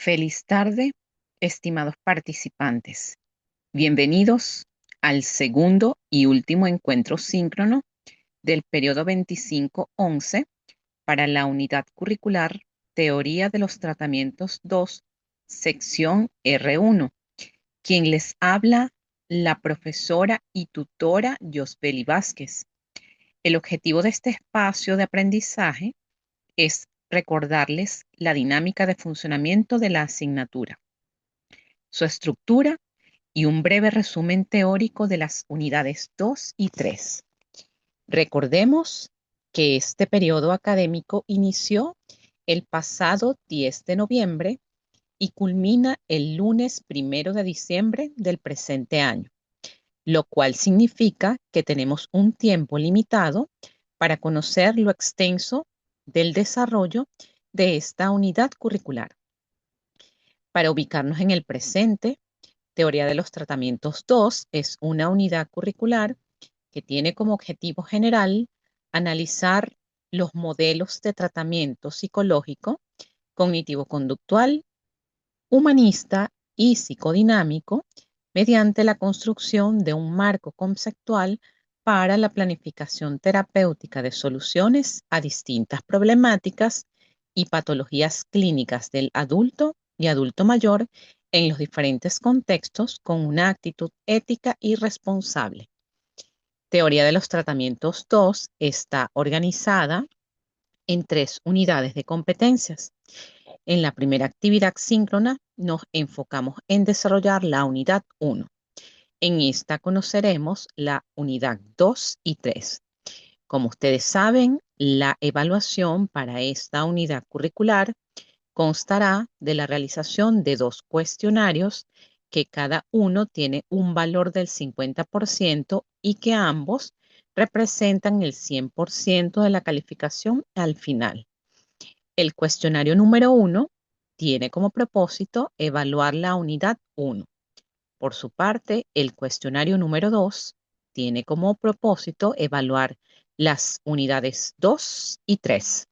Feliz tarde, estimados participantes. Bienvenidos al segundo y último encuentro síncrono del periodo 25-11 para la unidad curricular Teoría de los Tratamientos 2, sección R1. Quien les habla, la profesora y tutora Yosbeli Vázquez. El objetivo de este espacio de aprendizaje es recordarles la dinámica de funcionamiento de la asignatura, su estructura y un breve resumen teórico de las unidades 2 y 3. Recordemos que este periodo académico inició el pasado 10 de noviembre y culmina el lunes 1 de diciembre del presente año, lo cual significa que tenemos un tiempo limitado para conocer lo extenso del desarrollo de esta unidad curricular. Para ubicarnos en el presente, Teoría de los Tratamientos 2 es una unidad curricular que tiene como objetivo general analizar los modelos de tratamiento psicológico, cognitivo-conductual, humanista y psicodinámico mediante la construcción de un marco conceptual para la planificación terapéutica de soluciones a distintas problemáticas y patologías clínicas del adulto y adulto mayor en los diferentes contextos con una actitud ética y responsable. Teoría de los Tratamientos 2 está organizada en 3 unidades de competencias. En la primera actividad síncrona nos enfocamos en desarrollar la unidad 1. En esta conoceremos la unidad 2 y 3. Como ustedes saben, la evaluación para esta unidad curricular constará de la realización de 2 cuestionarios que cada uno tiene un valor del 50% y que ambos representan el 100% de la calificación al final. El cuestionario número 1 tiene como propósito evaluar la unidad 1. Por su parte, el cuestionario número 2 tiene como propósito evaluar las unidades 2 y 3.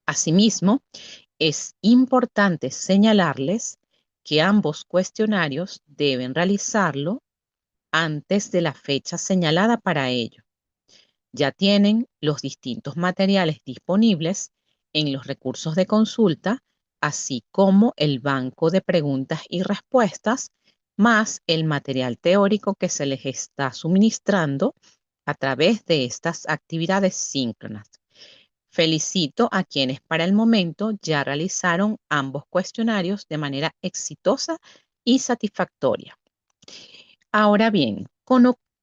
Asimismo, es importante señalarles que ambos cuestionarios deben realizarlo antes de la fecha señalada para ello. Ya tienen los distintos materiales disponibles en los recursos de consulta, así como el banco de preguntas y respuestas, más el material teórico que se les está suministrando a través de estas actividades síncronas. Felicito a quienes para el momento ya realizaron ambos cuestionarios de manera exitosa y satisfactoria. Ahora bien,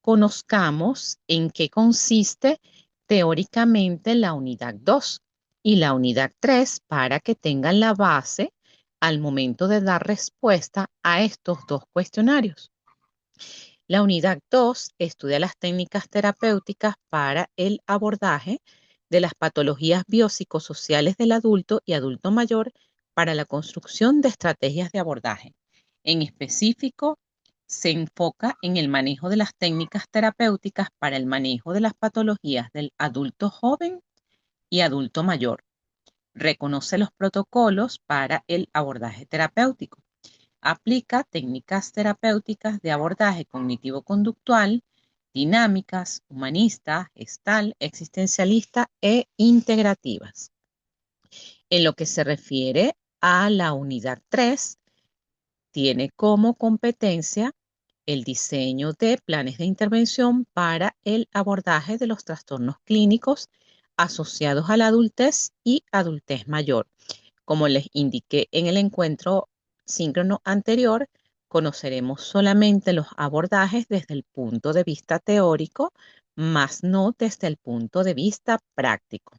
conozcamos en qué consiste teóricamente la unidad 2 y la unidad 3 para que tengan la base al momento de dar respuesta a estos 2 cuestionarios. La unidad 2 estudia las técnicas terapéuticas para el abordaje de las patologías biopsicosociales del adulto y adulto mayor para la construcción de estrategias de abordaje. En específico, se enfoca en el manejo de las técnicas terapéuticas para el manejo de las patologías del adulto joven y adulto mayor. Reconoce los protocolos para el abordaje terapéutico. Aplica técnicas terapéuticas de abordaje cognitivo-conductual, dinámicas, humanistas, gestal, existencialista e integrativas. En lo que se refiere a la unidad 3, tiene como competencia el diseño de planes de intervención para el abordaje de los trastornos clínicos asociados a la adultez y adultez mayor. Como les indiqué en el encuentro síncrono anterior, conoceremos solamente los abordajes desde el punto de vista teórico, más no desde el punto de vista práctico.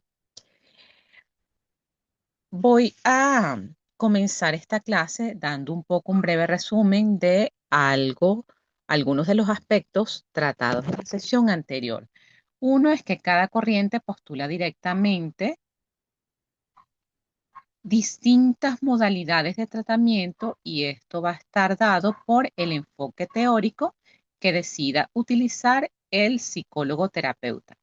Voy a comenzar esta clase dando un breve resumen de algunos de los aspectos tratados en la sesión anterior. Uno es que cada corriente postula directamente distintas modalidades de tratamiento y esto va a estar dado por el enfoque teórico que decida utilizar el psicólogo terapeuta.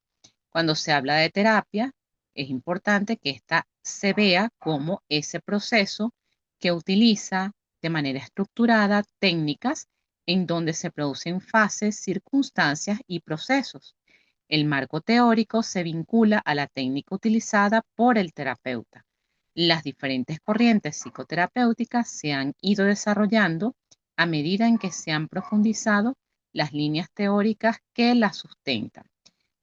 Cuando se habla de terapia, es importante que ésta se vea como ese proceso que utiliza de manera estructurada técnicas en donde se producen fases, circunstancias y procesos. El marco teórico se vincula a la técnica utilizada por el terapeuta. Las diferentes corrientes psicoterapéuticas se han ido desarrollando a medida en que se han profundizado las líneas teóricas que las sustentan.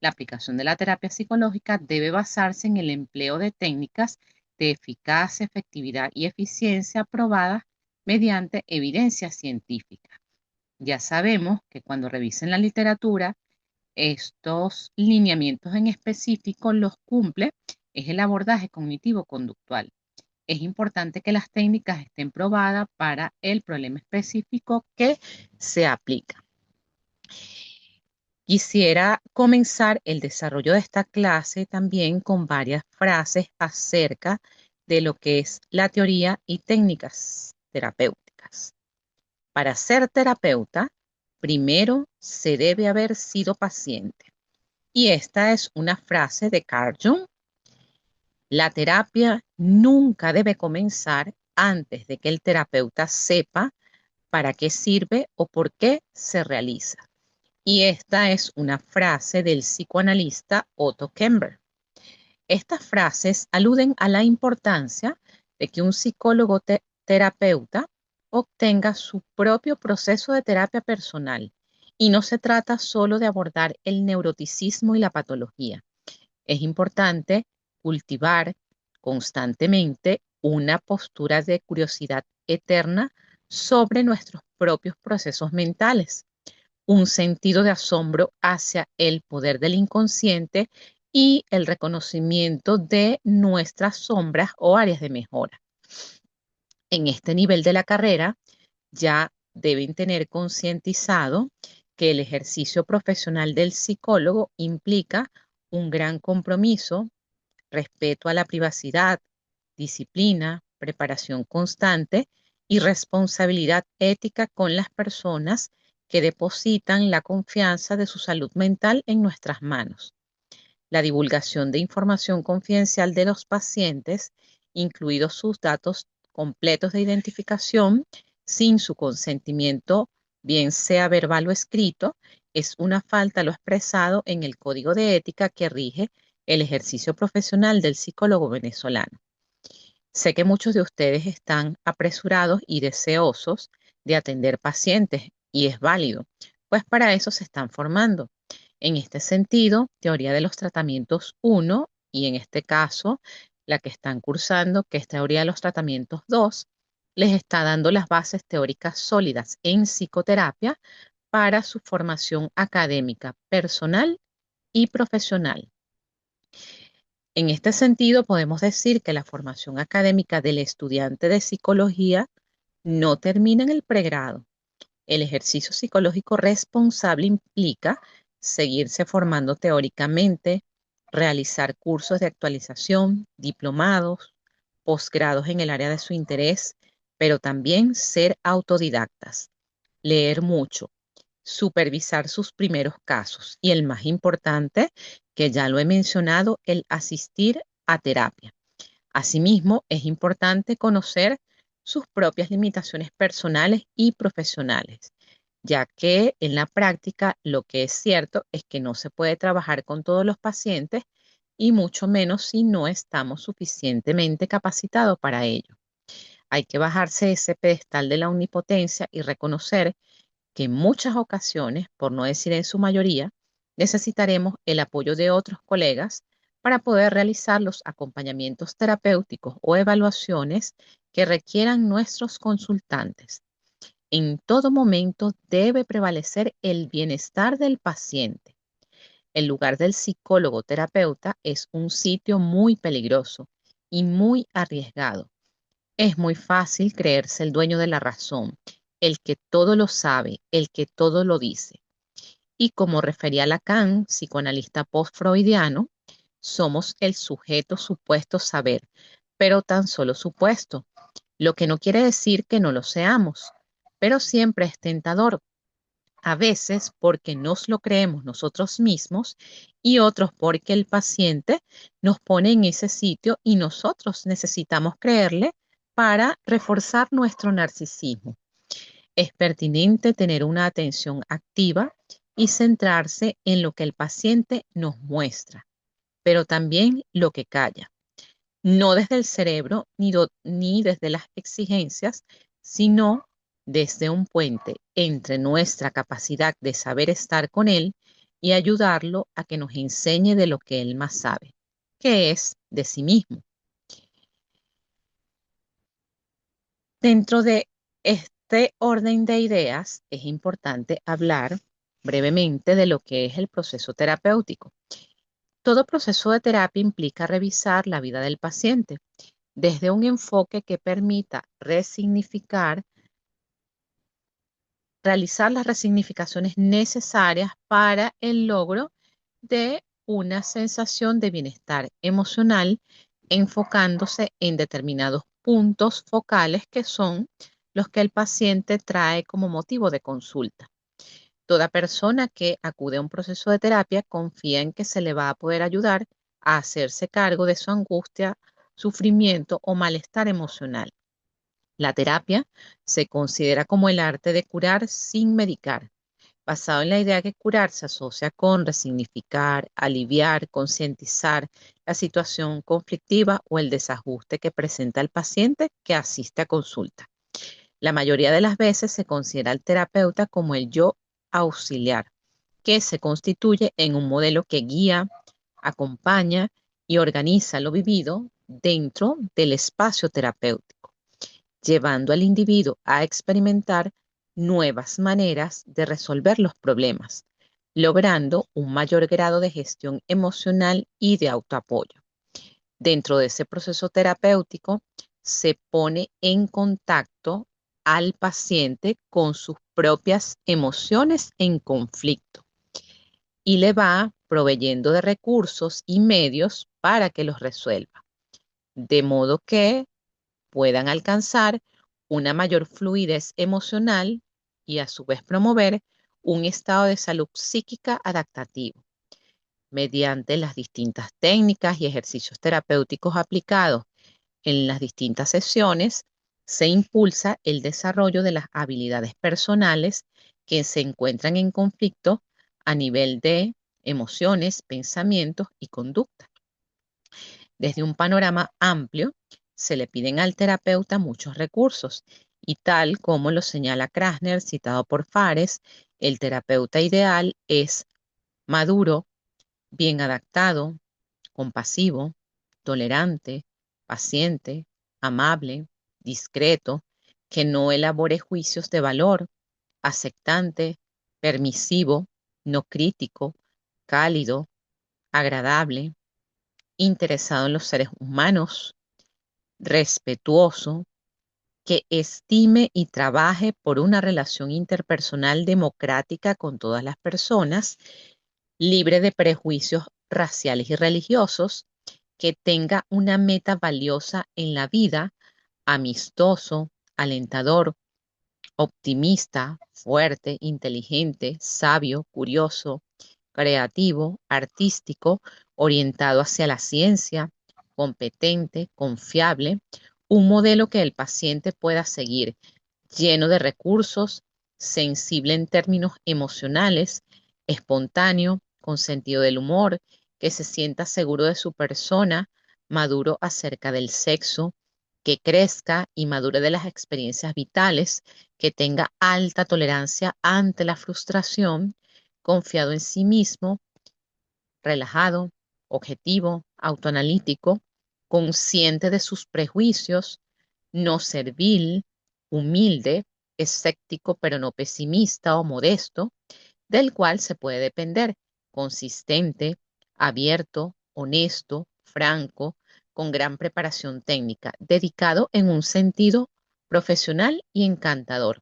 La aplicación de la terapia psicológica debe basarse en el empleo de técnicas de eficacia, efectividad y eficiencia probadas mediante evidencia científica. Ya sabemos que cuando revisen la literatura, estos lineamientos en específico los cumple es el abordaje cognitivo-conductual. Es importante que las técnicas estén probadas para el problema específico que se aplica. Quisiera comenzar el desarrollo de esta clase también con varias frases acerca de lo que es la teoría y técnicas terapéuticas. Para ser terapeuta, primero se debe haber sido paciente. Y esta es una frase de Carl Jung. La terapia nunca debe comenzar antes de que el terapeuta sepa para qué sirve o por qué se realiza. Y esta es una frase del psicoanalista Otto Kemper. Estas frases aluden a la importancia de que un psicólogo terapeuta obtenga su propio proceso de terapia personal. Y no se trata solo de abordar el neuroticismo y la patología. Es importante cultivar constantemente una postura de curiosidad eterna sobre nuestros propios procesos mentales, un sentido de asombro hacia el poder del inconsciente y el reconocimiento de nuestras sombras o áreas de mejora. En este nivel de la carrera ya deben tener concientizado que el ejercicio profesional del psicólogo implica un gran compromiso, respeto a la privacidad, disciplina, preparación constante y responsabilidad ética con las personas que depositan la confianza de su salud mental en nuestras manos. La divulgación de información confidencial de los pacientes, incluidos sus datos completos de identificación, sin su consentimiento, bien sea verbal o escrito, es una falta a lo expresado en el Código de Ética que rige el ejercicio profesional del psicólogo venezolano. Sé que muchos de ustedes están apresurados y deseosos de atender pacientes y es válido, pues para eso se están formando. En este sentido, teoría de los tratamientos 1 y en este caso la que están cursando, que es teoría de los tratamientos 2, les está dando las bases teóricas sólidas en psicoterapia para su formación académica, personal y profesional. En este sentido, podemos decir que la formación académica del estudiante de psicología no termina en el pregrado. El ejercicio psicológico responsable implica seguirse formando teóricamente, realizar cursos de actualización, diplomados, posgrados en el área de su interés, pero también ser autodidactas, leer mucho, supervisar sus primeros casos y el más importante, que ya lo he mencionado, el asistir a terapia. Asimismo, es importante conocer sus propias limitaciones personales y profesionales, ya que en la práctica lo que es cierto es que no se puede trabajar con todos los pacientes y mucho menos si no estamos suficientemente capacitados para ello. Hay que bajarse ese pedestal de la omnipotencia y reconocer que en muchas ocasiones, por no decir en su mayoría, necesitaremos el apoyo de otros colegas para poder realizar los acompañamientos terapéuticos o evaluaciones que requieran nuestros consultantes. En todo momento debe prevalecer el bienestar del paciente. El lugar del psicólogo terapeuta es un sitio muy peligroso y muy arriesgado. Es muy fácil creerse el dueño de la razón, el que todo lo sabe, el que todo lo dice. Y como refería Lacan, psicoanalista post-freudiano, somos el sujeto supuesto saber, pero tan solo supuesto, lo que no quiere decir que no lo seamos, pero siempre es tentador, a veces porque nos lo creemos nosotros mismos y otros porque el paciente nos pone en ese sitio y nosotros necesitamos creerle para reforzar nuestro narcisismo. Es pertinente tener una atención activa y centrarse en lo que el paciente nos muestra, pero también lo que calla, no desde el cerebro ni desde las exigencias, sino desde un puente entre nuestra capacidad de saber estar con él y ayudarlo a que nos enseñe de lo que él más sabe, que es de sí mismo. Dentro de este orden de ideas, es importante hablar brevemente de lo que es el proceso terapéutico. Todo proceso de terapia implica revisar la vida del paciente desde un enfoque que permita realizar las resignificaciones necesarias para el logro de una sensación de bienestar emocional, enfocándose en determinados puntos focales que son los que el paciente trae como motivo de consulta. Toda persona que acude a un proceso de terapia confía en que se le va a poder ayudar a hacerse cargo de su angustia, sufrimiento o malestar emocional. La terapia se considera como el arte de curar sin medicar, basado en la idea que curar se asocia con resignificar, aliviar, concientizar la situación conflictiva o el desajuste que presenta el paciente que asiste a consulta. La mayoría de las veces se considera al terapeuta como el yo auxiliar, que se constituye en un modelo que guía, acompaña y organiza lo vivido dentro del espacio terapéutico, llevando al individuo a experimentar nuevas maneras de resolver los problemas, logrando un mayor grado de gestión emocional y de autoapoyo. Dentro de ese proceso terapéutico se pone en contacto al paciente con sus propias emociones en conflicto y le va proveyendo de recursos y medios para que los resuelva, de modo que puedan alcanzar una mayor fluidez emocional y a su vez promover un estado de salud psíquica adaptativo. Mediante las distintas técnicas y ejercicios terapéuticos aplicados en las distintas sesiones, se impulsa el desarrollo de las habilidades personales que se encuentran en conflicto a nivel de emociones, pensamientos y conducta. Desde un panorama amplio, se le piden al terapeuta muchos recursos y tal como lo señala Krasner, citado por Fares, el terapeuta ideal es maduro, bien adaptado, compasivo, tolerante, paciente, amable, discreto, que no elabore juicios de valor, aceptante, permisivo, no crítico, cálido, agradable, interesado en los seres humanos, respetuoso, que estime y trabaje por una relación interpersonal democrática con todas las personas, libre de prejuicios raciales y religiosos, que tenga una meta valiosa en la vida, amistoso, alentador, optimista, fuerte, inteligente, sabio, curioso, creativo, artístico, orientado hacia la ciencia, competente, confiable, un modelo que el paciente pueda seguir, lleno de recursos, sensible en términos emocionales, espontáneo, con sentido del humor, que se sienta seguro de su persona, maduro acerca del sexo, que crezca y madure de las experiencias vitales, que tenga alta tolerancia ante la frustración, confiado en sí mismo, relajado, objetivo, autoanalítico, consciente de sus prejuicios, no servil, humilde, escéptico pero no pesimista o modesto, del cual se puede depender, consistente, abierto, honesto, franco, con gran preparación técnica, dedicado en un sentido profesional y encantador.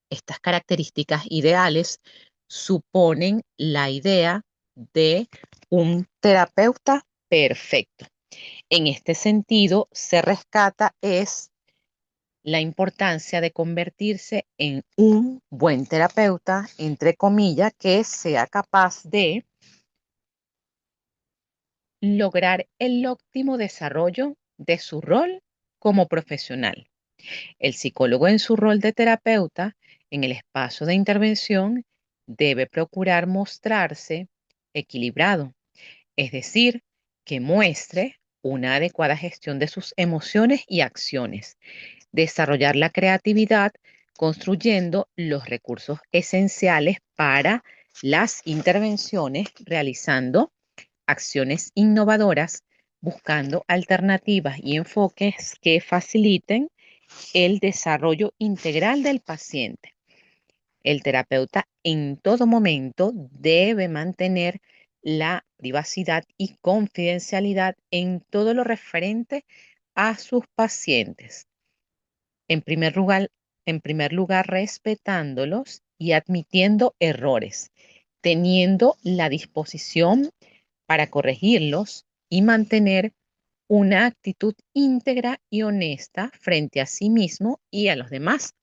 Estas características ideales suponen la idea de un terapeuta perfecto. En este sentido, se rescata es la importancia de convertirse en un buen terapeuta, entre comillas, que sea capaz de lograr el óptimo desarrollo de su rol como profesional. El psicólogo en su rol de terapeuta en el espacio de intervención debe procurar mostrarse equilibrado, es decir, que muestre una adecuada gestión de sus emociones y acciones, desarrollar la creatividad construyendo los recursos esenciales para las intervenciones, realizando acciones innovadoras, buscando alternativas y enfoques que faciliten el desarrollo integral del paciente. El terapeuta en todo momento debe mantener la privacidad y confidencialidad en todo lo referente a sus pacientes. En primer lugar, respetándolos y admitiendo errores, teniendo la disposición para corregirlos y mantener una actitud íntegra y honesta frente a sí mismo y a los demás.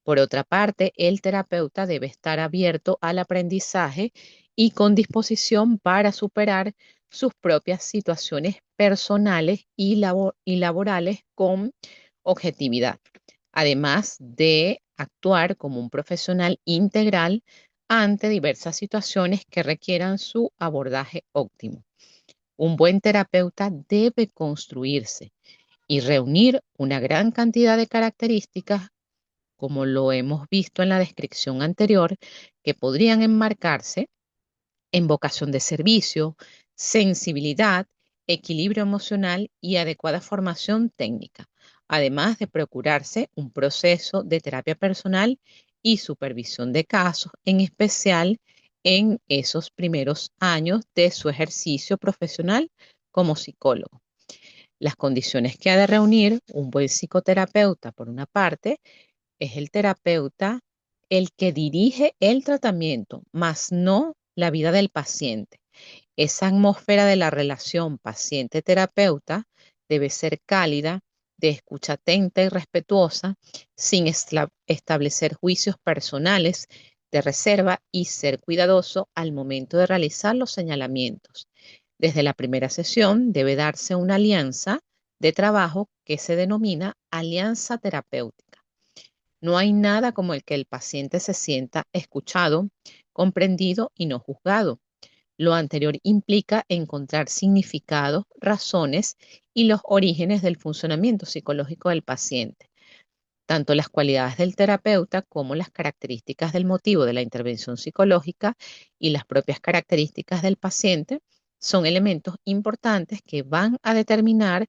Por otra parte, el terapeuta debe estar abierto al aprendizaje y con disposición para superar sus propias situaciones personales y laborales con objetividad, además de actuar como un profesional integral ante diversas situaciones que requieran su abordaje óptimo. Un buen terapeuta debe construirse y reunir una gran cantidad de características, como lo hemos visto en la descripción anterior, que podrían enmarcarse en vocación de servicio, sensibilidad, equilibrio emocional y adecuada formación técnica, además de procurarse un proceso de terapia personal y supervisión de casos, en especial en esos primeros años de su ejercicio profesional como psicólogo. Las condiciones que ha de reunir un buen psicoterapeuta, por una parte, es el terapeuta el que dirige el tratamiento, más no la vida del paciente. Esa atmósfera de la relación paciente-terapeuta debe ser cálida, de escucha atenta y respetuosa, sin establecer juicios personales de reserva y ser cuidadoso al momento de realizar los señalamientos. Desde la primera sesión debe darse una alianza de trabajo que se denomina alianza terapéutica. No hay nada como el que el paciente se sienta escuchado, comprendido y no juzgado. Lo anterior implica encontrar significados, razones y los orígenes del funcionamiento psicológico del paciente. Tanto las cualidades del terapeuta como las características del motivo de la intervención psicológica y las propias características del paciente son elementos importantes que van a determinar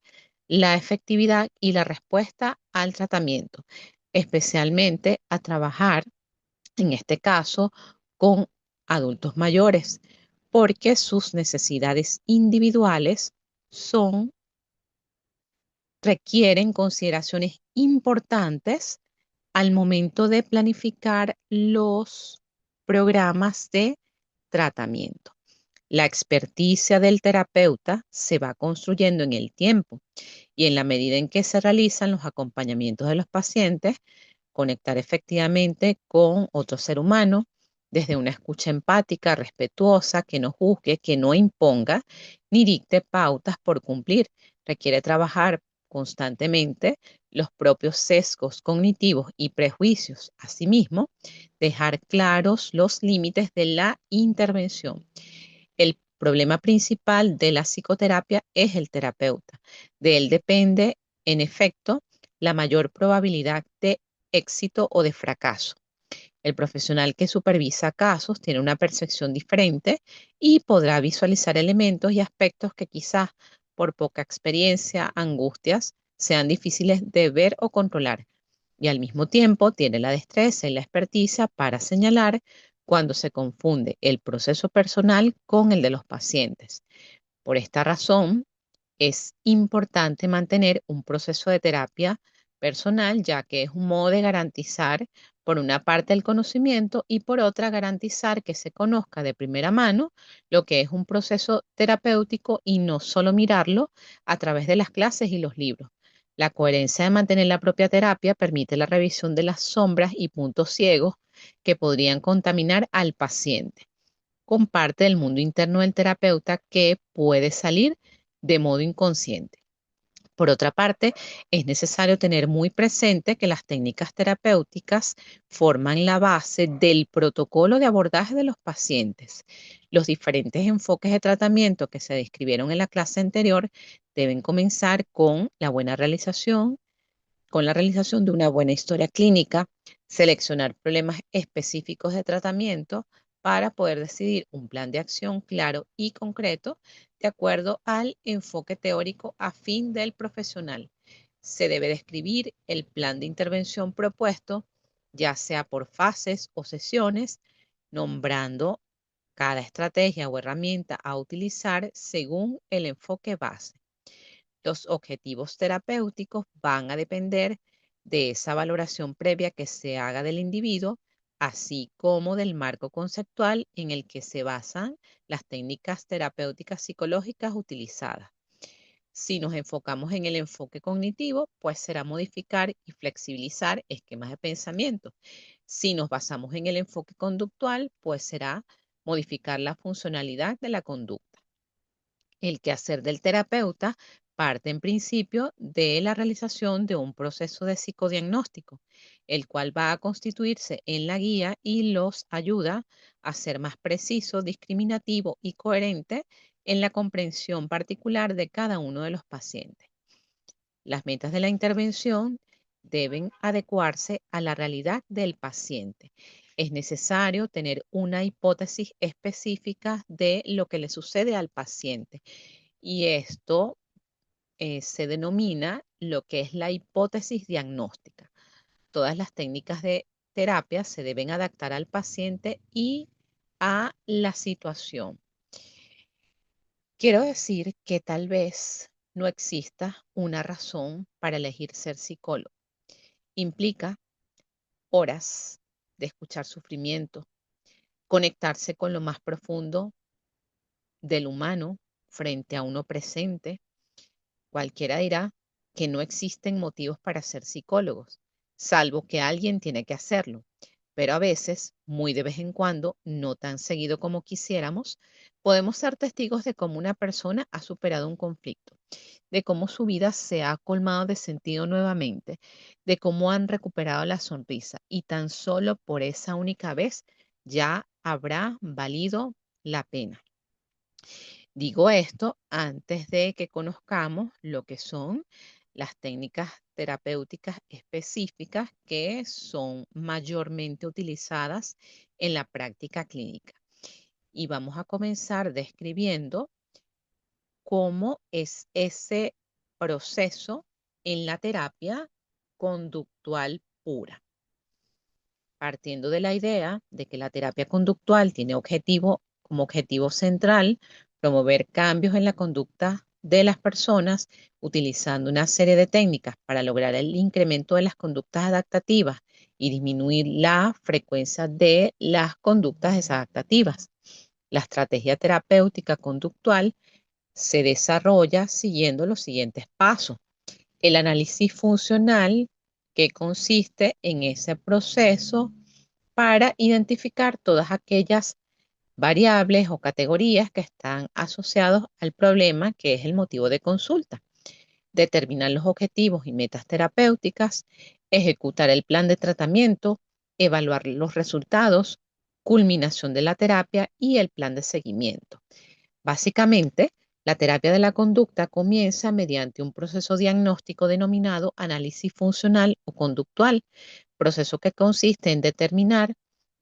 la efectividad y la respuesta al tratamiento, especialmente a trabajar, en este caso, con adultos mayores, porque sus necesidades individuales son, requieren consideraciones importantes al momento de planificar los programas de tratamiento. La experticia del terapeuta se va construyendo en el tiempo y en la medida en que se realizan los acompañamientos de los pacientes, conectar efectivamente con otro ser humano desde una escucha empática, respetuosa, que no juzgue, que no imponga, ni dicte pautas por cumplir. Requiere trabajar constantemente los propios sesgos cognitivos y prejuicios. Asimismo, dejar claros los límites de la intervención. El problema principal de la psicoterapia es el terapeuta. De él depende, en efecto, la mayor probabilidad de éxito o de fracaso. El profesional que supervisa casos tiene una percepción diferente y podrá visualizar elementos y aspectos que quizás por poca experiencia, angustias, sean difíciles de ver o controlar. Y al mismo tiempo tiene la destreza y la experticia para señalar cuando se confunde el proceso personal con el de los pacientes. Por esta razón, es importante mantener un proceso de terapia personal, ya que es un modo de garantizar, por una parte, el conocimiento y por otra, garantizar que se conozca de primera mano lo que es un proceso terapéutico y no solo mirarlo a través de las clases y los libros. La coherencia de mantener la propia terapia permite la revisión de las sombras y puntos ciegos que podrían contaminar al paciente con parte del mundo interno del terapeuta que puede salir de modo inconsciente. Por otra parte, es necesario tener muy presente que las técnicas terapéuticas forman la base del protocolo de abordaje de los pacientes. Los diferentes enfoques de tratamiento que se describieron en la clase anterior deben comenzar con la realización de una buena historia clínica, seleccionar problemas específicos de tratamiento para poder decidir un plan de acción claro y concreto de acuerdo al enfoque teórico afín del profesional. Se debe describir el plan de intervención propuesto, ya sea por fases o sesiones, nombrando cada estrategia o herramienta a utilizar según el enfoque base. Los objetivos terapéuticos van a depender de esa valoración previa que se haga del individuo, así como del marco conceptual en el que se basan las técnicas terapéuticas psicológicas utilizadas. Si nos enfocamos en el enfoque cognitivo, pues será modificar y flexibilizar esquemas de pensamiento. Si nos basamos en el enfoque conductual, pues será modificar la funcionalidad de la conducta. El quehacer del terapeuta parte en principio de la realización de un proceso de psicodiagnóstico, el cual va a constituirse en la guía y los ayuda a ser más preciso, discriminativo y coherente en la comprensión particular de cada uno de los pacientes. Las metas de la intervención deben adecuarse a la realidad del paciente. Es necesario tener una hipótesis específica de lo que le sucede al paciente y esto se denomina lo que es la hipótesis diagnóstica. Todas las técnicas de terapia se deben adaptar al paciente y a la situación. Quiero decir que tal vez no exista una razón para elegir ser psicólogo. Implica horas de escuchar sufrimiento, conectarse con lo más profundo del humano frente a uno presente. Cualquiera dirá que no existen motivos para ser psicólogos, salvo que alguien tiene que hacerlo. Pero a veces, muy de vez en cuando, no tan seguido como quisiéramos, podemos ser testigos de cómo una persona ha superado un conflicto, de cómo su vida se ha colmado de sentido nuevamente, de cómo han recuperado la sonrisa y tan solo por esa única vez ya habrá valido la pena. Digo esto antes de que conozcamos lo que son las técnicas terapéuticas específicas que son mayormente utilizadas en la práctica clínica. Y vamos a comenzar describiendo cómo es ese proceso en la terapia conductual pura. Partiendo de la idea de que la terapia conductual tiene como objetivo central promover cambios en la conducta de las personas utilizando una serie de técnicas para lograr el incremento de las conductas adaptativas y disminuir la frecuencia de las conductas desadaptativas. La estrategia terapéutica conductual se desarrolla siguiendo los siguientes pasos. El análisis funcional, que consiste en ese proceso para identificar todas aquellas variables o categorías que están asociados al problema que es el motivo de consulta. Determinar los objetivos y metas terapéuticas, ejecutar el plan de tratamiento, evaluar los resultados, culminación de la terapia y el plan de seguimiento. Básicamente, la terapia de la conducta comienza mediante un proceso diagnóstico denominado análisis funcional o conductual, proceso que consiste en determinar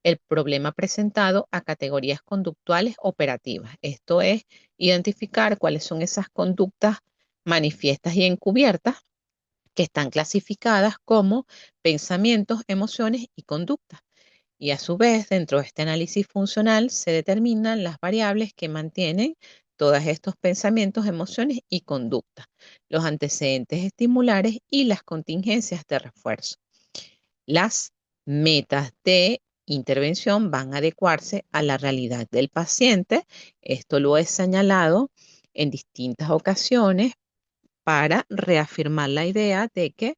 el problema presentado a categorías conductuales operativas. Esto es, identificar cuáles son esas conductas manifiestas y encubiertas que están clasificadas como pensamientos, emociones y conductas. Y a su vez, dentro de este análisis funcional se determinan las variables que mantienen todos estos pensamientos, emociones y conductas, los antecedentes estimulares y las contingencias de refuerzo. Las metas de intervención van a adecuarse a la realidad del paciente. Esto lo he señalado en distintas ocasiones para reafirmar la idea de que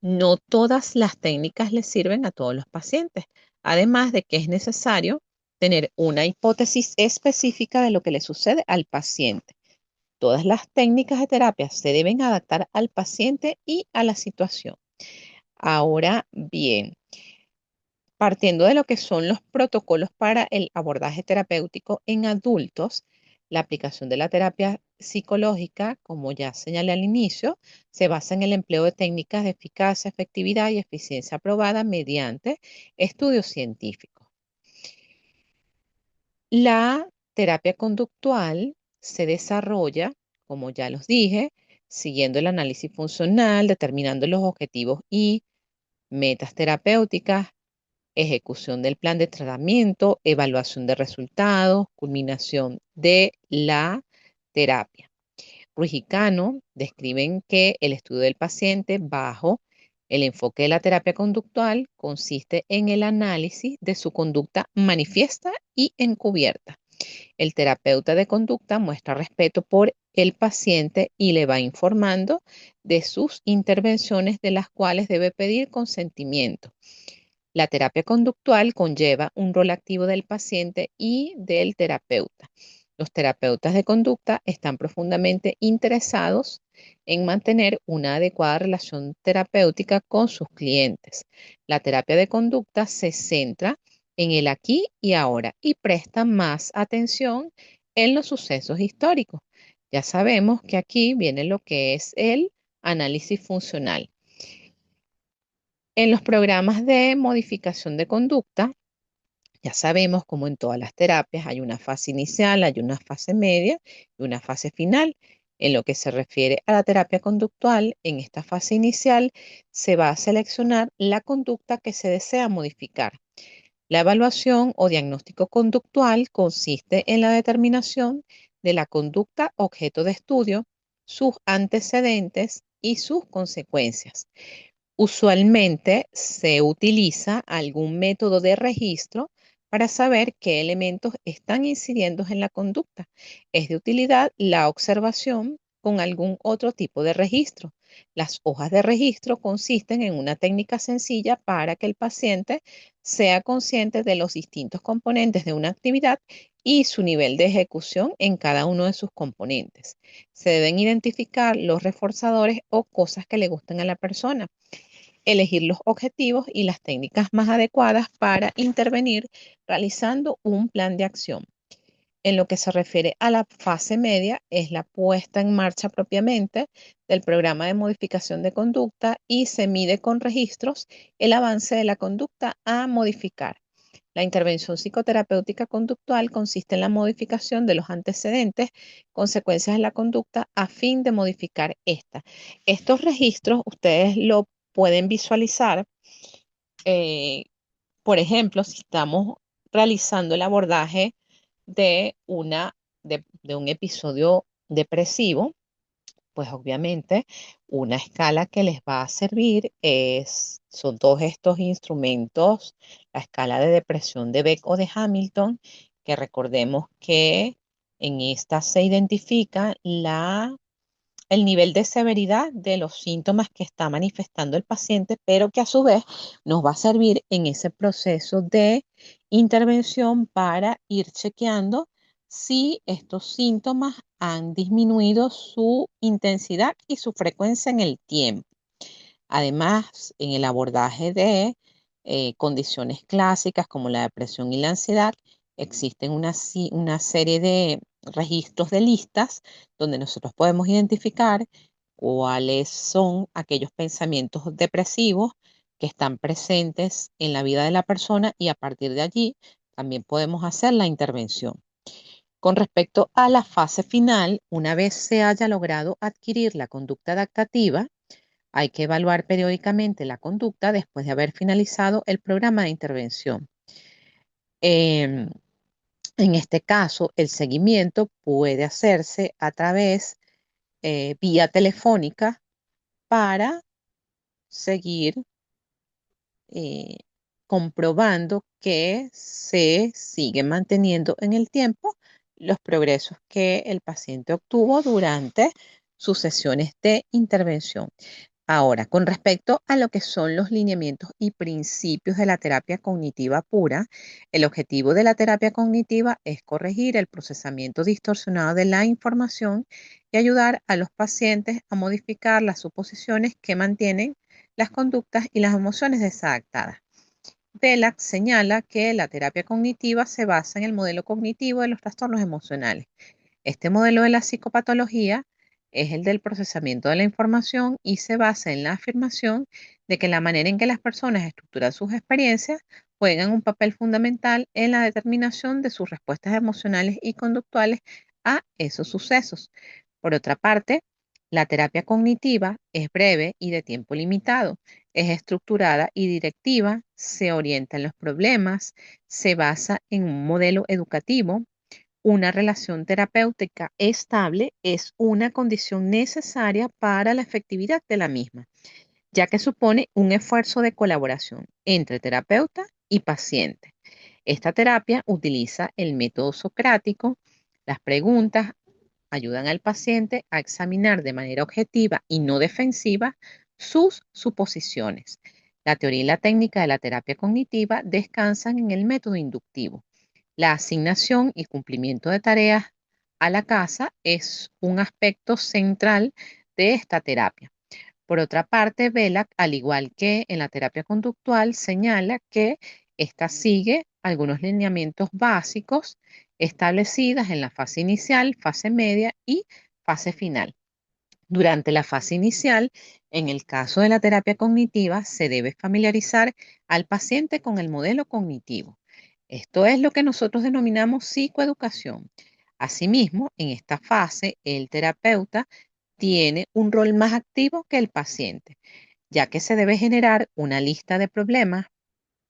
no todas las técnicas le sirven a todos los pacientes, además de que es necesario tener una hipótesis específica de lo que le sucede al paciente. todas las técnicas de terapia se deben adaptar al paciente y a la situación. Ahora bien, partiendo de lo que son los protocolos para el abordaje terapéutico en adultos, la aplicación de la terapia psicológica, como ya señalé al inicio, se basa en el empleo de técnicas de eficacia, efectividad y eficiencia probada mediante estudios científicos. La terapia conductual se desarrolla, como ya los dije, siguiendo el análisis funcional, determinando los objetivos y metas terapéuticas, ejecución del plan de tratamiento, evaluación de resultados, culminación de la terapia. Ruiz y Cano describen que el estudio del paciente bajo el enfoque de la terapia conductual consiste en el análisis de su conducta manifiesta y encubierta. El terapeuta de conducta muestra respeto por el paciente y le va informando de sus intervenciones de las cuales debe pedir consentimiento. La terapia conductual conlleva un rol activo del paciente y del terapeuta. Los terapeutas de conducta están profundamente interesados en mantener una adecuada relación terapéutica con sus clientes. La terapia de conducta se centra en el aquí y ahora y presta más atención en los sucesos históricos. Ya sabemos que aquí viene lo que es el análisis funcional. En los programas de modificación de conducta, ya sabemos como en todas las terapias hay una fase inicial, hay una fase media y una fase final. En lo que se refiere a la terapia conductual, en esta fase inicial se va a seleccionar la conducta que se desea modificar. La evaluación o diagnóstico conductual consiste en la determinación de la conducta objeto de estudio, sus antecedentes y sus consecuencias. Usualmente se utiliza algún método de registro para saber qué elementos están incidiendo en la conducta. Es de utilidad la observación con algún otro tipo de registro. Las hojas de registro consisten en una técnica sencilla para que el paciente sea consciente de los distintos componentes de una actividad y su nivel de ejecución en cada uno de sus componentes. Se deben identificar los reforzadores o cosas que le gusten a la persona, elegir los objetivos y las técnicas más adecuadas para intervenir realizando un plan de acción. En lo que se refiere a la fase media, es la puesta en marcha propiamente del programa de modificación de conducta y se mide con registros el avance de la conducta a modificar. La intervención psicoterapéutica conductual consiste en la modificación de los antecedentes, consecuencias de la conducta a fin de modificar esta. Estos registros ustedes lo pueden visualizar, eh, por ejemplo, si estamos realizando el abordaje de, de un episodio depresivo, pues obviamente una escala que les va a servir son todos estos instrumentos, la escala de depresión de Beck o de Hamilton, que recordemos que en esta se identifica el nivel de severidad de los síntomas que está manifestando el paciente, pero que a su vez nos va a servir en ese proceso de intervención para ir chequeando si estos síntomas han disminuido su intensidad y su frecuencia en el tiempo. Además, en el abordaje de condiciones clásicas como la depresión y la ansiedad, existen una serie de registros de listas donde nosotros podemos identificar cuáles son aquellos pensamientos depresivos que están presentes en la vida de la persona y a partir de allí también podemos hacer la intervención. Con respecto a la fase final, una vez se haya logrado adquirir la conducta adaptativa, hay que evaluar periódicamente la conducta después de haber finalizado el programa de intervención. Em, en este caso, el seguimiento puede hacerse a través vía telefónica para seguir eh, comprobando que se sigue manteniendo en el tiempo los progresos que el paciente obtuvo durante sus sesiones de intervención. Ahora, con respecto a lo que son los lineamientos y principios de la terapia cognitiva pura, el objetivo de la terapia cognitiva es corregir el procesamiento distorsionado de la información y ayudar a los pacientes a modificar las suposiciones que mantienen las conductas y las emociones desadaptadas. Delac señala que la terapia cognitiva se basa en el modelo cognitivo de los trastornos emocionales. Este modelo de la psicopatología es el del procesamiento de la información y se basa en la afirmación de que la manera en que las personas estructuran sus experiencias juegan un papel fundamental en la determinación de sus respuestas emocionales y conductuales a esos sucesos. Por otra parte, la terapia cognitiva es breve y de tiempo limitado, es estructurada y directiva, se orienta en los problemas, se basa en un modelo educativo. Una relación terapéutica estable es una condición necesaria para la efectividad de la misma, ya que supone un esfuerzo de colaboración entre terapeuta y paciente. Esta terapia utiliza el método socrático. Las preguntas ayudan al paciente a examinar de manera objetiva y no defensiva sus suposiciones. La teoría y la técnica de la terapia cognitiva descansan en el método inductivo. La asignación y cumplimiento de tareas a la casa es un aspecto central de esta terapia. Por otra parte, Belak, al igual que en la terapia conductual, señala que ésta sigue algunos lineamientos básicos establecidos en la fase inicial, fase media y fase final. Durante la fase inicial, en el caso de la terapia cognitiva, se debe familiarizar al paciente con el modelo cognitivo. Esto es lo que nosotros denominamos psicoeducación. Asimismo, en esta fase, el terapeuta tiene un rol más activo que el paciente, ya que se debe generar una lista de problemas,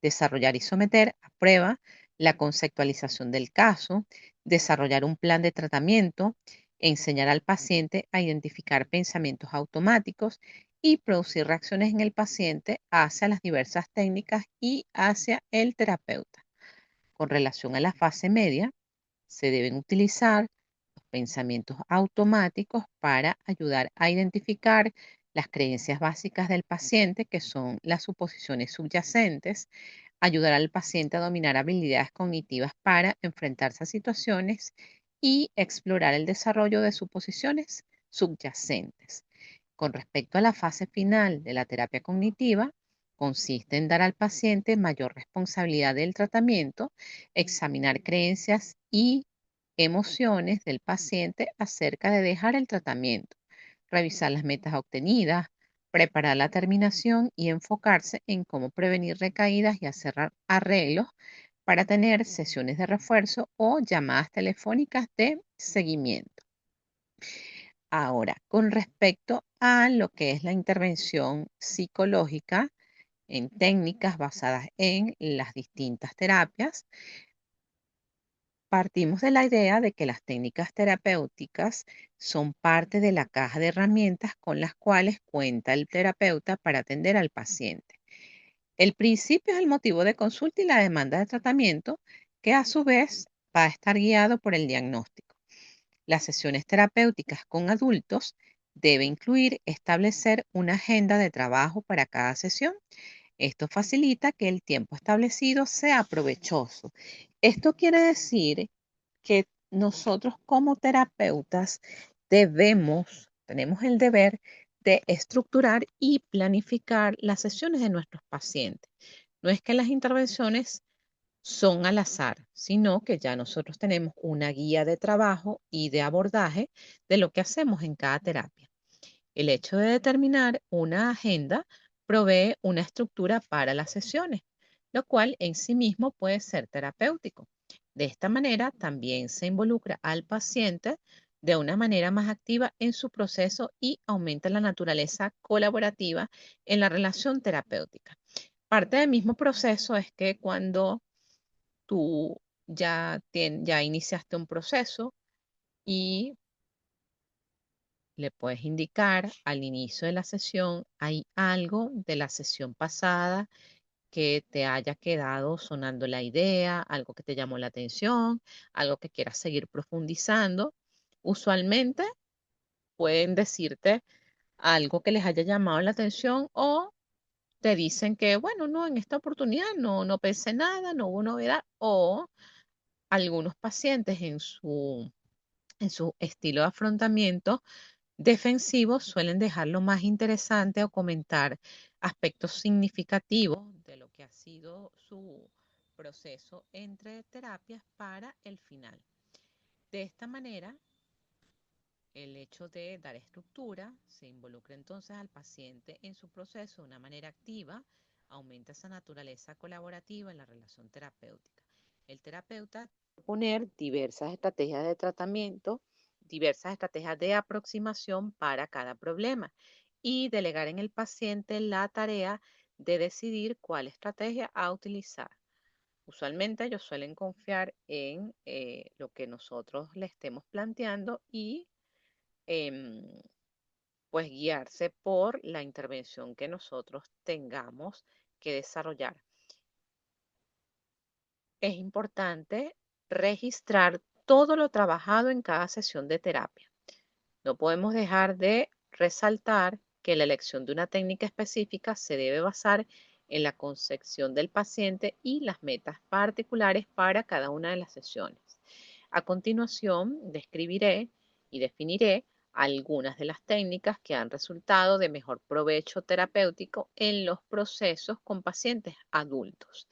desarrollar y someter a prueba la conceptualización del caso, desarrollar un plan de tratamiento, enseñar al paciente a identificar pensamientos automáticos y producir reacciones en el paciente hacia las diversas técnicas y hacia el terapeuta. Con relación a la fase media, se deben utilizar los pensamientos automáticos para ayudar a identificar las creencias básicas del paciente, que son las suposiciones subyacentes, ayudar al paciente a dominar habilidades cognitivas para enfrentarse a situaciones y explorar el desarrollo de suposiciones subyacentes. Con respecto a la fase final de la terapia cognitiva, consiste en dar al paciente mayor responsabilidad del tratamiento, examinar creencias y emociones del paciente acerca de dejar el tratamiento, revisar las metas obtenidas, preparar la terminación y enfocarse en cómo prevenir recaídas y hacer arreglos para tener sesiones de refuerzo o llamadas telefónicas de seguimiento. Ahora, con respecto a lo que es la intervención psicológica en técnicas basadas en las distintas terapias, partimos de la idea de que las técnicas terapéuticas son parte de la caja de herramientas con las cuales cuenta el terapeuta para atender al paciente. El principio es el motivo de consulta y la demanda de tratamiento, que a su vez va a estar guiado por el diagnóstico. Las sesiones terapéuticas con adultos debe incluir establecer una agenda de trabajo para cada sesión. Esto facilita que el tiempo establecido sea provechoso. Esto quiere decir que nosotros como terapeutas tenemos el deber de estructurar y planificar las sesiones de nuestros pacientes. No es que las intervenciones son al azar, sino que ya nosotros tenemos una guía de trabajo y de abordaje de lo que hacemos en cada terapia. El hecho de determinar una agenda provee una estructura para las sesiones, lo cual en sí mismo puede ser terapéutico. De esta manera, también se involucra al paciente de una manera más activa en su proceso y aumenta la naturaleza colaborativa en la relación terapéutica. Parte del mismo proceso es que cuando tú ya iniciaste un proceso y le puedes indicar al inicio de la sesión, hay algo de la sesión pasada que te haya quedado sonando la idea, algo que te llamó la atención, algo que quieras seguir profundizando. Usualmente pueden decirte algo que les haya llamado la atención o te dicen que, bueno, no, en esta oportunidad no pensé nada, no hubo novedad o algunos pacientes en su estilo de afrontamiento defensivo suelen dejar lo más interesante o comentar aspectos significativos de lo que ha sido su proceso entre terapias para el final. De esta manera, el hecho de dar estructura se involucra entonces al paciente en su proceso de una manera activa, aumenta esa naturaleza colaborativa en la relación terapéutica. El terapeuta puede poner diversas estrategias de tratamiento, diversas estrategias de aproximación para cada problema y delegar en el paciente la tarea de decidir cuál estrategia a utilizar. Usualmente ellos suelen confiar en lo que nosotros le estemos planteando y em, pues guiarse por la intervención que nosotros tengamos que desarrollar. Es importante registrar todo lo trabajado en cada sesión de terapia. No podemos dejar de resaltar que la elección de una técnica específica se debe basar en la concepción del paciente y las metas particulares para cada una de las sesiones. A continuación, describiré y definiré algunas de las técnicas que han resultado de mejor provecho terapéutico en los procesos con pacientes adultos.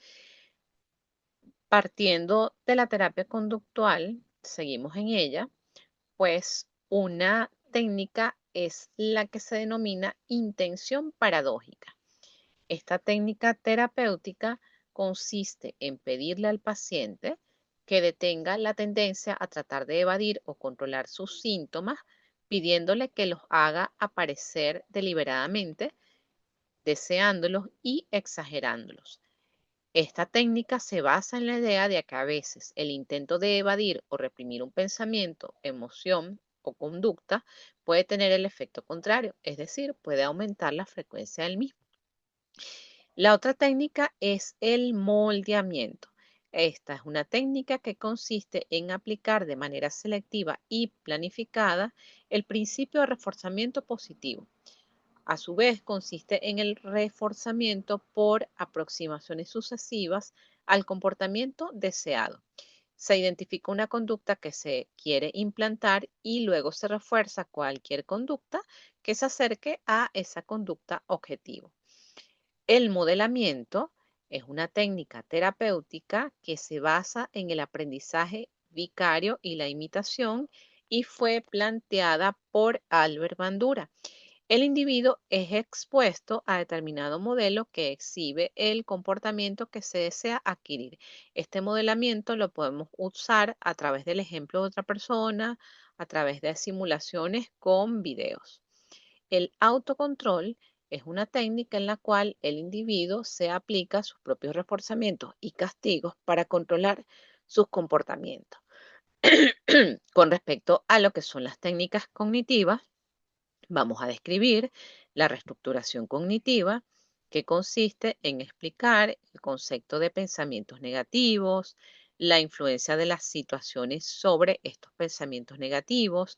Partiendo de la terapia conductual, seguimos en ella, pues una técnica es la que se denomina intención paradójica. Esta técnica terapéutica consiste en pedirle al paciente que detenga la tendencia a tratar de evadir o controlar sus síntomas, pidiéndole que los haga aparecer deliberadamente, deseándolos y exagerándolos. Esta técnica se basa en la idea de que a veces el intento de evadir o reprimir un pensamiento, emoción o conducta puede tener el efecto contrario, es decir, puede aumentar la frecuencia del mismo. La otra técnica es el moldeamiento. Esta es una técnica que consiste en aplicar de manera selectiva y planificada el principio de reforzamiento positivo. A su vez, consiste en el reforzamiento por aproximaciones sucesivas al comportamiento deseado. Se identifica una conducta que se quiere implantar y luego se refuerza cualquier conducta que se acerque a esa conducta objetivo. El modelamiento es una técnica terapéutica que se basa en el aprendizaje vicario y la imitación y fue planteada por Albert Bandura. El individuo es expuesto a determinado modelo que exhibe el comportamiento que se desea adquirir. Este modelamiento lo podemos usar a través del ejemplo de otra persona, a través de simulaciones con videos. El autocontrol es una técnica en la cual el individuo se aplica sus propios reforzamientos y castigos para controlar sus comportamientos. Con respecto a lo que son las técnicas cognitivas, vamos a describir la reestructuración cognitiva, que consiste en explicar el concepto de pensamientos negativos, la influencia de las situaciones sobre estos pensamientos negativos,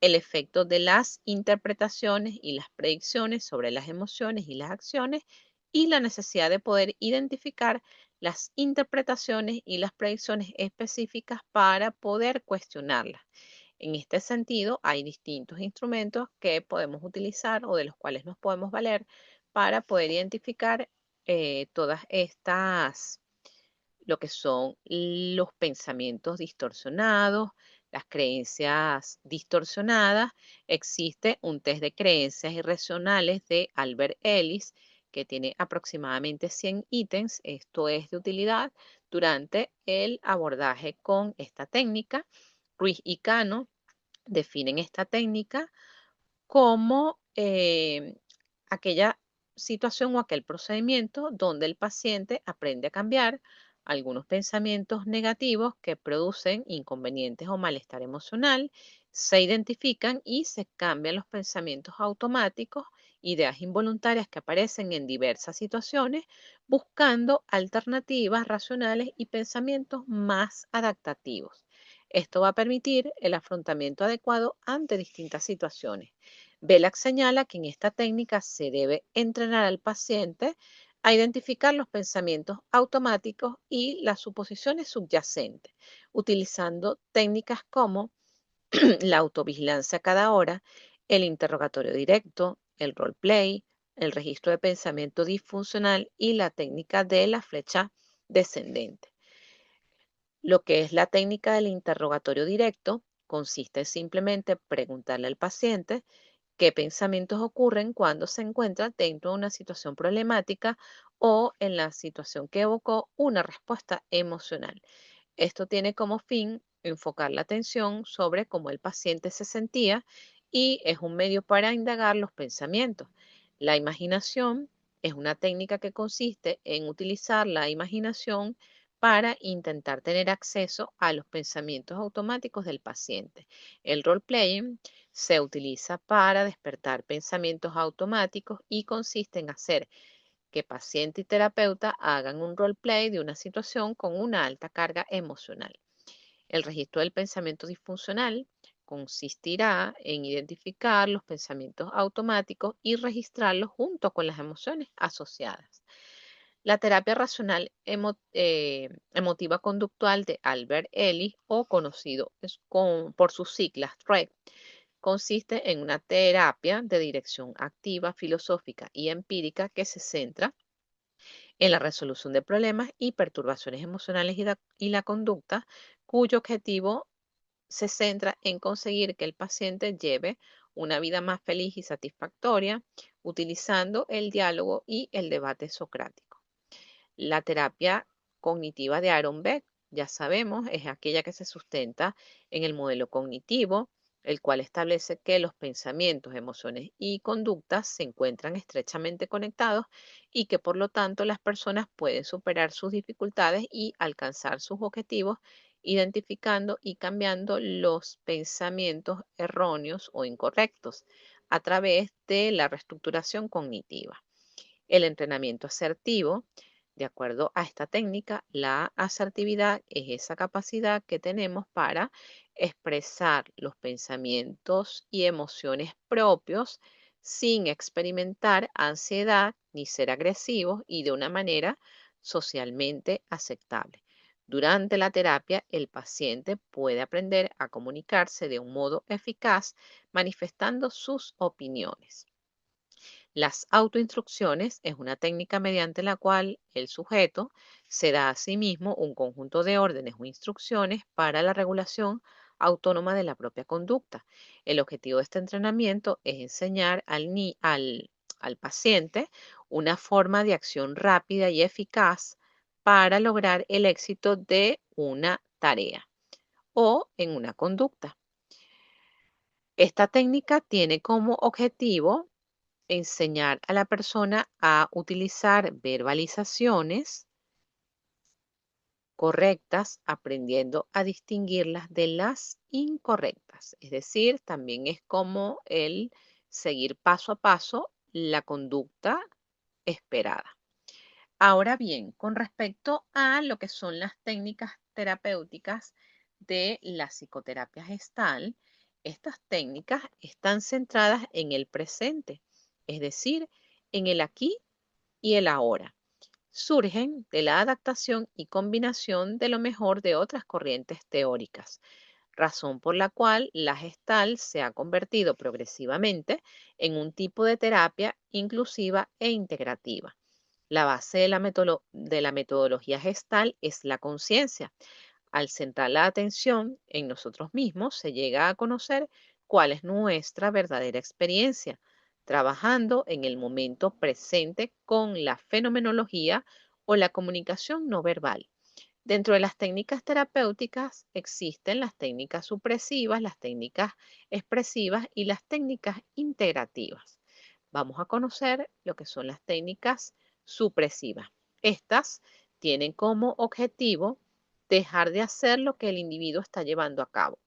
el efecto de las interpretaciones y las predicciones sobre las emociones y las acciones y la necesidad de poder identificar las interpretaciones y las predicciones específicas para poder cuestionarlas. En este sentido, hay distintos instrumentos que podemos utilizar o de los cuales nos podemos valer para poder identificar todas estas, lo que son los pensamientos distorsionados, las creencias distorsionadas. Existe un test de creencias irracionales de Albert Ellis que tiene aproximadamente 100 ítems. Esto es de utilidad durante el abordaje con esta técnica. Ruiz y Cano definen esta técnica como aquella situación o aquel procedimiento donde el paciente aprende a cambiar algunos pensamientos negativos que producen inconvenientes o malestar emocional, se identifican y se cambian los pensamientos automáticos, ideas involuntarias que aparecen en diversas situaciones, buscando alternativas racionales y pensamientos más adaptativos. Esto va a permitir el afrontamiento adecuado ante distintas situaciones. Belak señala que en esta técnica se debe entrenar al paciente a identificar los pensamientos automáticos y las suposiciones subyacentes, utilizando técnicas como la autovigilancia cada hora, el interrogatorio directo, el roleplay, el registro de pensamiento disfuncional y la técnica de la flecha descendente. Lo que es la técnica del interrogatorio directo consiste en simplemente preguntarle al paciente qué pensamientos ocurren cuando se encuentra dentro de una situación problemática o en la situación que evocó una respuesta emocional. Esto tiene como fin enfocar la atención sobre cómo el paciente se sentía y es un medio para indagar los pensamientos. La imaginación es una técnica que consiste en utilizar la imaginación para intentar tener acceso a los pensamientos automáticos del paciente. El role-playing se utiliza para despertar pensamientos automáticos y consiste en hacer que paciente y terapeuta hagan un roleplay de una situación con una alta carga emocional. El registro del pensamiento disfuncional consistirá en identificar los pensamientos automáticos y registrarlos junto con las emociones asociadas. La terapia racional emotiva conductual de Albert Ellis, o conocido por sus siglas TREC, consiste en una terapia de dirección activa, filosófica y empírica que se centra en la resolución de problemas y perturbaciones emocionales y la conducta, cuyo objetivo se centra en conseguir que el paciente lleve una vida más feliz y satisfactoria, utilizando el diálogo y el debate socrático. La terapia cognitiva de Aaron Beck, ya sabemos, es aquella que se sustenta en el modelo cognitivo, el cual establece que los pensamientos, emociones y conductas se encuentran estrechamente conectados y que por lo tanto las personas pueden superar sus dificultades y alcanzar sus objetivos, identificando y cambiando los pensamientos erróneos o incorrectos a través de la reestructuración cognitiva. El entrenamiento asertivo, de acuerdo a esta técnica, la asertividad es esa capacidad que tenemos para expresar los pensamientos y emociones propios sin experimentar ansiedad ni ser agresivos y de una manera socialmente aceptable. Durante la terapia, el paciente puede aprender a comunicarse de un modo eficaz manifestando sus opiniones. Las autoinstrucciones es una técnica mediante la cual el sujeto se da a sí mismo un conjunto de órdenes o instrucciones para la regulación autónoma de la propia conducta. El objetivo de este entrenamiento es enseñar al paciente una forma de acción rápida y eficaz para lograr el éxito de una tarea o en una conducta. Esta técnica tiene como objetivo enseñar a la persona a utilizar verbalizaciones correctas, aprendiendo a distinguirlas de las incorrectas. Es decir, también es como el seguir paso a paso la conducta esperada. Ahora bien, con respecto a lo que son las técnicas terapéuticas de la psicoterapia gestal, estas técnicas están centradas en el presente, es decir, en el aquí y el ahora. Surgen de la adaptación y combinación de lo mejor de otras corrientes teóricas, razón por la cual la gestal se ha convertido progresivamente en un tipo de terapia inclusiva e integrativa. La base de la metodología gestal es la conciencia. Al centrar la atención en nosotros mismos, se llega a conocer cuál es nuestra verdadera experiencia, trabajando en el momento presente con la fenomenología o la comunicación no verbal. Dentro de las técnicas terapéuticas existen las técnicas supresivas, las técnicas expresivas y las técnicas integrativas. Vamos a conocer lo que son las técnicas supresivas. Estas tienen como objetivo dejar de hacer lo que el individuo está llevando a cabo.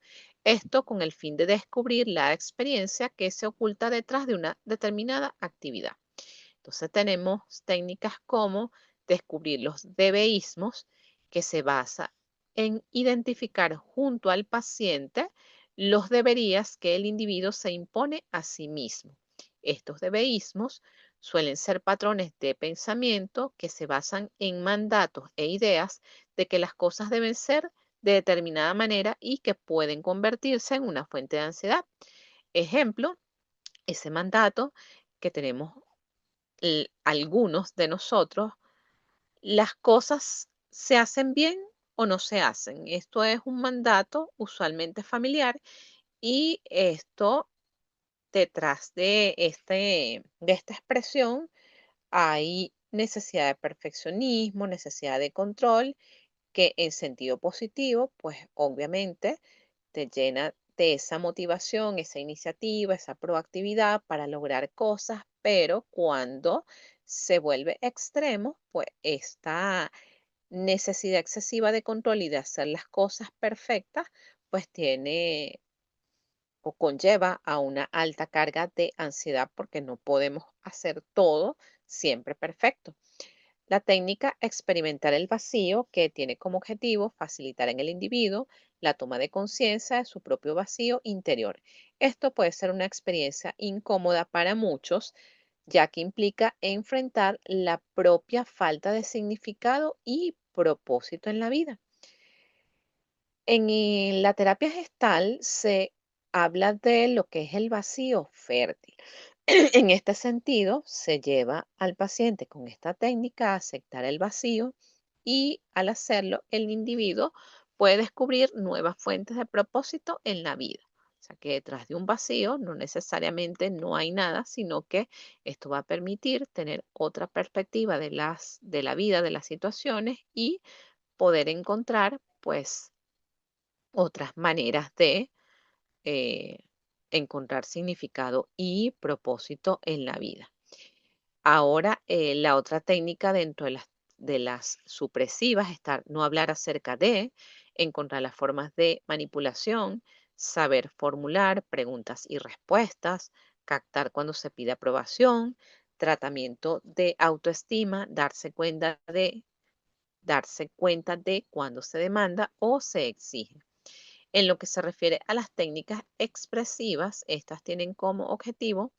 Esto con el fin de descubrir la experiencia que se oculta detrás de una determinada actividad. Entonces tenemos técnicas como descubrir los debeísmos, que se basa en identificar junto al paciente los deberías que el individuo se impone a sí mismo. Estos debeísmos suelen ser patrones de pensamiento que se basan en mandatos e ideas de que las cosas deben ser de determinada manera y que pueden convertirse en una fuente de ansiedad. Ejemplo, ese mandato que tenemos algunos de nosotros, las cosas se hacen bien o no se hacen. Esto es un mandato usualmente familiar y esto detrás de esta expresión hay necesidad de perfeccionismo, necesidad de control, que en sentido positivo, pues obviamente te llena de esa motivación, esa iniciativa, esa proactividad para lograr cosas, pero cuando se vuelve extremo, pues esta necesidad excesiva de control y de hacer las cosas perfectas, pues tiene o conlleva a una alta carga de ansiedad porque no podemos hacer todo siempre perfecto. La técnica experimentar el vacío, que tiene como objetivo facilitar en el individuo la toma de conciencia de su propio vacío interior. Esto puede ser una experiencia incómoda para muchos, ya que implica enfrentar la propia falta de significado y propósito en la vida. En la terapia gestal se habla de lo que es el vacío fértil. En este sentido, se lleva al paciente con esta técnica a aceptar el vacío y al hacerlo, el individuo puede descubrir nuevas fuentes de propósito en la vida. O sea que detrás de un vacío no necesariamente no hay nada, sino que esto va a permitir tener otra perspectiva de la vida, de las situaciones y poder encontrar pues otras maneras de eh, encontrar significado y propósito en la vida. Ahora, la otra técnica dentro de las supresivas está no hablar acerca de, encontrar las formas de manipulación, saber formular preguntas y respuestas, captar cuando se pide aprobación, tratamiento de autoestima, darse cuenta de cuando se demanda o se exige. En lo que se refiere a las técnicas expresivas, estas tienen como objetivo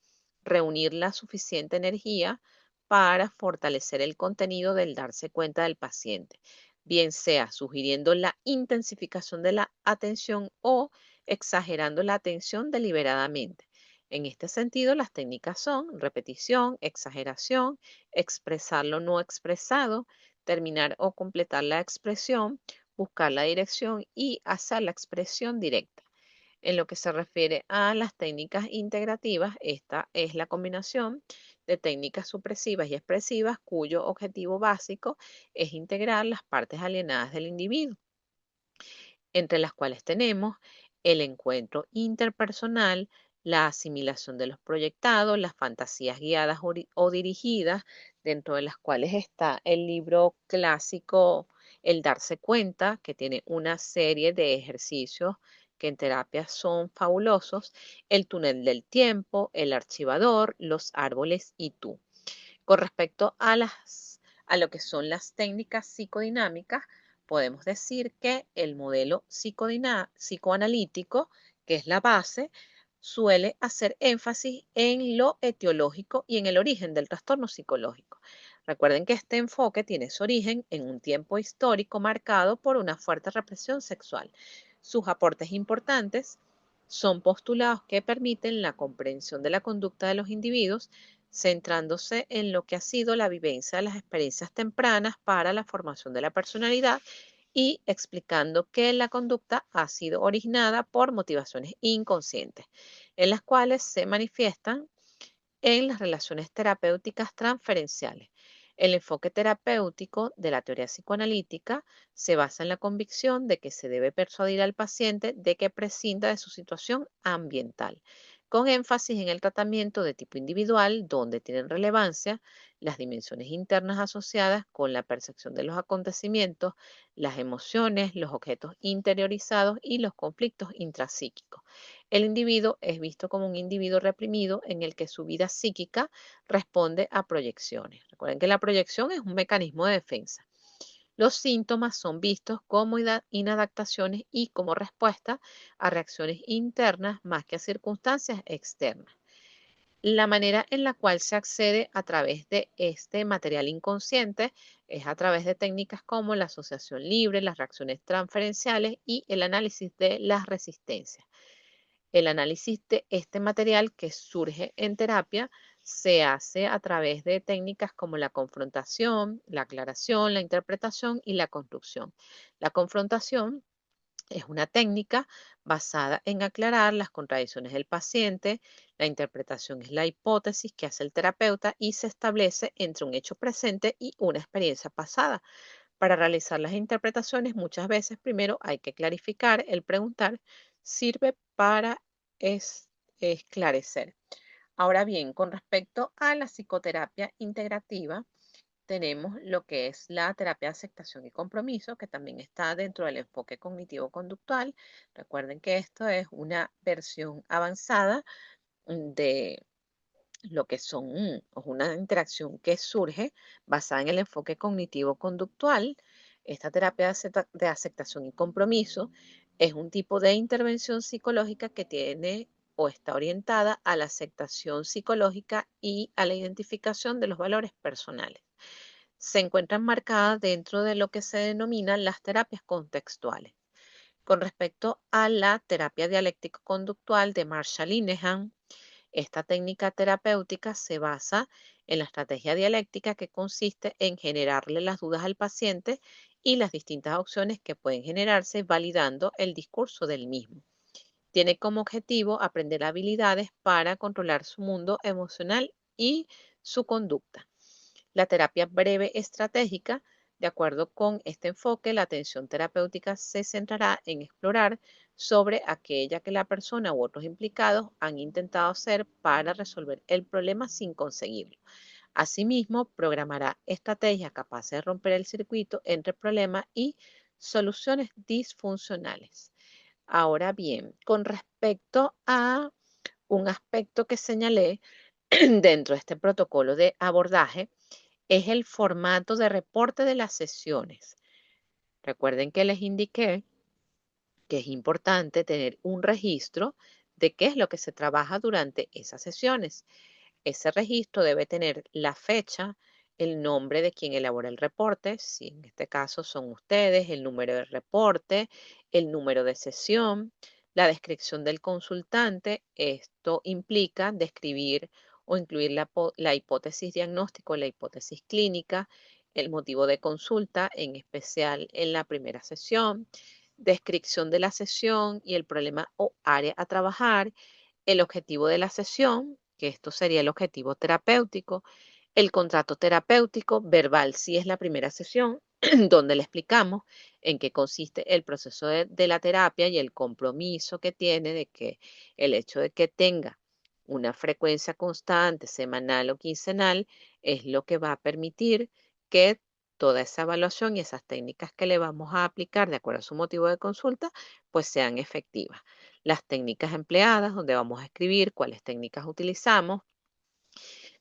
reunir la suficiente energía para fortalecer el contenido del darse cuenta del paciente, bien sea sugiriendo la intensificación de la atención o exagerando la atención deliberadamente. En este sentido, las técnicas son repetición, exageración, expresar lo no expresado, terminar o completar la expresión, buscar la dirección y hacer la expresión directa. En lo que se refiere a las técnicas integrativas, esta es la combinación de técnicas supresivas y expresivas cuyo objetivo básico es integrar las partes alienadas del individuo, entre las cuales tenemos el encuentro interpersonal, la asimilación de los proyectados, las fantasías guiadas o dirigidas, dentro de las cuales está el libro clásico El darse cuenta, que tiene una serie de ejercicios que en terapia son fabulosos, el túnel del tiempo, el archivador, los árboles y tú. Con respecto a lo que son las técnicas psicodinámicas, podemos decir que el modelo psicoanalítico, que es la base, suele hacer énfasis en lo etiológico y en el origen del trastorno psicológico. Recuerden que este enfoque tiene su origen en un tiempo histórico marcado por una fuerte represión sexual. Sus aportes importantes son postulados que permiten la comprensión de la conducta de los individuos, centrándose en lo que ha sido la vivencia de las experiencias tempranas para la formación de la personalidad y explicando que la conducta ha sido originada por motivaciones inconscientes, en las cuales se manifiestan en las relaciones terapéuticas transferenciales. El enfoque terapéutico de la teoría psicoanalítica se basa en la convicción de que se debe persuadir al paciente de que prescinda de su situación ambiental, con énfasis en el tratamiento de tipo individual, donde tienen relevancia las dimensiones internas asociadas con la percepción de los acontecimientos, las emociones, los objetos interiorizados y los conflictos intrapsíquicos. El individuo es visto como un individuo reprimido en el que su vida psíquica responde a proyecciones. Recuerden que la proyección es un mecanismo de defensa. Los síntomas son vistos como inadaptaciones y como respuesta a reacciones internas más que a circunstancias externas. La manera en la cual se accede a través de este material inconsciente es a través de técnicas como la asociación libre, las reacciones transferenciales y el análisis de las resistencias. El análisis de este material que surge en terapia se hace a través de técnicas como la confrontación, la aclaración, la interpretación y la construcción. La confrontación es una técnica basada en aclarar las contradicciones del paciente. La interpretación es la hipótesis que hace el terapeuta y se establece entre un hecho presente y una experiencia pasada. Para realizar las interpretaciones, muchas veces primero hay que clarificar. El preguntar sirve para es- esclarecer. Ahora bien, con respecto a la psicoterapia integrativa, tenemos lo que es la terapia de aceptación y compromiso, que también está dentro del enfoque cognitivo-conductual. Recuerden que esto es una versión avanzada de lo que son una interacción que surge basada en el enfoque cognitivo-conductual. Esta terapia de aceptación y compromiso es un tipo de intervención psicológica que tiene o está orientada a la aceptación psicológica y a la identificación de los valores personales. Se encuentra enmarcada dentro de lo que se denominan las terapias contextuales. Con respecto a la terapia dialéctico-conductual de Marshall Linehan, esta técnica terapéutica se basa en la estrategia dialéctica que consiste en generarle las dudas al paciente y las distintas opciones que pueden generarse validando el discurso del mismo. Tiene como objetivo aprender habilidades para controlar su mundo emocional y su conducta. La terapia breve estratégica, de acuerdo con este enfoque, la atención terapéutica se centrará en explorar sobre aquella que la persona u otros implicados han intentado hacer para resolver el problema sin conseguirlo. Asimismo, programará estrategias capaces de romper el circuito entre problemas y soluciones disfuncionales. Ahora bien, con respecto a un aspecto que señalé dentro de este protocolo de abordaje, es el formato de reporte de las sesiones. Recuerden que les indiqué que es importante tener un registro de qué es lo que se trabaja durante esas sesiones. Ese registro debe tener la fecha, el nombre de quien elabora el reporte, si en este caso son ustedes, el número de reporte, el número de sesión, la descripción del consultante. Esto implica describir o incluir la hipótesis diagnóstico, la hipótesis clínica, el motivo de consulta, en especial en la primera sesión, descripción de la sesión y el problema o área a trabajar, el objetivo de la sesión, que esto sería el objetivo terapéutico, el contrato terapéutico verbal, si es la primera sesión, donde le explicamos en qué consiste el proceso de la terapia y el compromiso que tiene de que el hecho de que tenga una frecuencia constante, semanal o quincenal, es lo que va a permitir que toda esa evaluación y esas técnicas que le vamos a aplicar de acuerdo a su motivo de consulta, pues sean efectivas. Las técnicas empleadas, donde vamos a escribir cuáles técnicas utilizamos,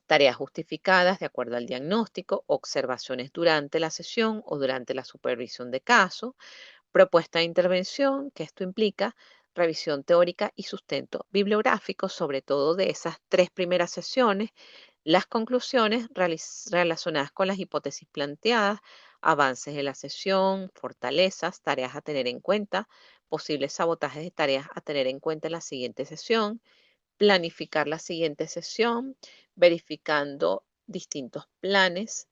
tareas justificadas de acuerdo al diagnóstico, observaciones durante la sesión o durante la supervisión de caso, propuesta de intervención, que esto implica revisión teórica y sustento bibliográfico, sobre todo de esas tres primeras sesiones, las conclusiones relacionadas con las hipótesis planteadas, avances de la sesión, fortalezas, tareas a tener en cuenta, posibles sabotajes de tareas a tener en cuenta en la siguiente sesión, planificar la siguiente sesión, verificando distintos planes,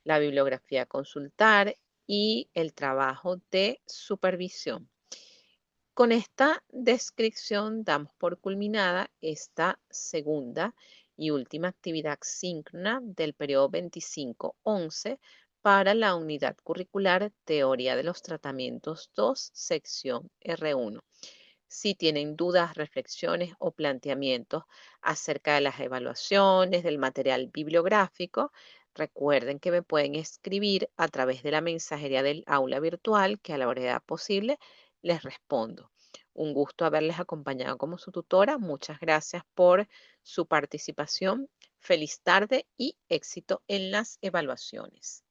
la bibliografía a consultar y el trabajo de supervisión. Con esta descripción damos por culminada esta segunda y última actividad síncrona del periodo 25-11 para la unidad curricular Teoría de los Tratamientos 2, sección R1. Si tienen dudas, reflexiones o planteamientos acerca de las evaluaciones, del material bibliográfico, recuerden que me pueden escribir a través de la mensajería del aula virtual, que a la brevedad posible les respondo. Un gusto haberles acompañado como su tutora. Muchas gracias por su participación. Feliz tarde y éxito en las evaluaciones.